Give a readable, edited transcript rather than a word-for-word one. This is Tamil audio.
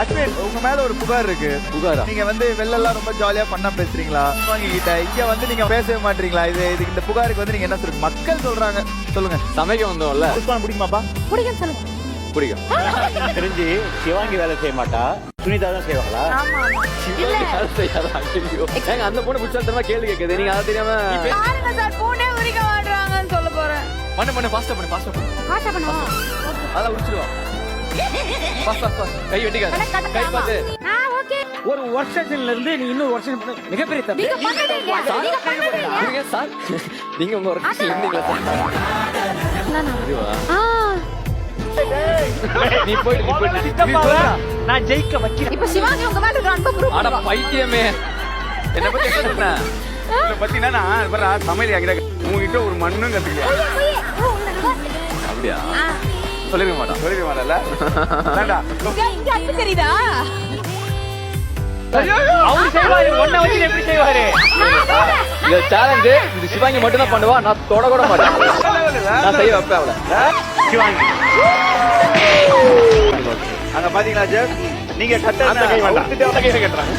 அஸ்வின், உங்க மேல ஒரு புகார் இருக்கு. புகாரா? நீங்க வந்து வெளில ரொம்ப ஜாலியா பண்ணா பேசுறீங்களா கிட்ட, இங்க வந்து நீங்க பேசவே மாட்டீங்களா? இது இந்த புகாருக்கு வந்து நீங்க என்ன சொல்லுங்க? மக்கள் சொல்றாங்க, சொல்லுங்க. சமைக்க வந்தோம்ல, புஷ்பா பிடிக்குமாப்பா? பிடிக்கும் சொல்லுங்க. பிடிக்கும். தெரிஞ்சு சிவாங்கி வேலை செய்ய மாட்டா, சுனிதா தான் செய்வாங்களா? ஆமா இல்ல யாரும் செய்யாதா? ஐயோ. ஏங்க அந்த பொண்ணு புடிச்சா தெரியுமா கேள்வி கேக்குது, நீங்க அதை தெரியாம பாருங்க சார், பூனே உரிக்க மாட்றாங்கன்னு சொல்ல போறேன். பண்ணு ஃபாஸ்டா பண்ணு. பாத்தா பண்ணுவா. அத உடிச்சிடுவா. ஃபாஸ்ட் கை வெட்டிக்காத. கை பாத்து. ஓகே. ஒரு வருஷத்துல இருந்து நீ இன்னொரு வருஷம் மிகப்பெரிய தப்பு. நீங்க பண்ணதே. நீங்க சார், நீங்க உங்க ஒரு இருந்தீங்களா நீ போய் நான் ஜெயிக்க வைக்கிறேன். இப்ப சிவாங்கி உங்க மேல இருக்க அன்பை ப்ரூவ் அட பைத்தியமே, என்ன பத்தி என்ன சொன்ன? இத பத்தினா நான் வர சமையல் ஆகிட உங்ககிட்ட ஒரு மண்ணும் கத்துக்கலையா? அப்படியா? சொல்லிருக்க மாட்டேன்ல. வேண்டா. இங்க அன்பு தெரியுதா? அவரு செய்வாரு, ஒன்ன வச்சு எப்படி செய்வாரு? இந்த சேலஞ்சு இந்த சிவாங்கி மட்டும் தான் பண்ணுவா, நான் தொட கூட மாட்டேன். நான் செய்ய வைப்பேன் அவளை. சிவாங்கி அங்க பாத்தீங்களா ஜெஸ், நீங்க அந்த கை வேண்டாம். கட்ட கட்டுறாங்க.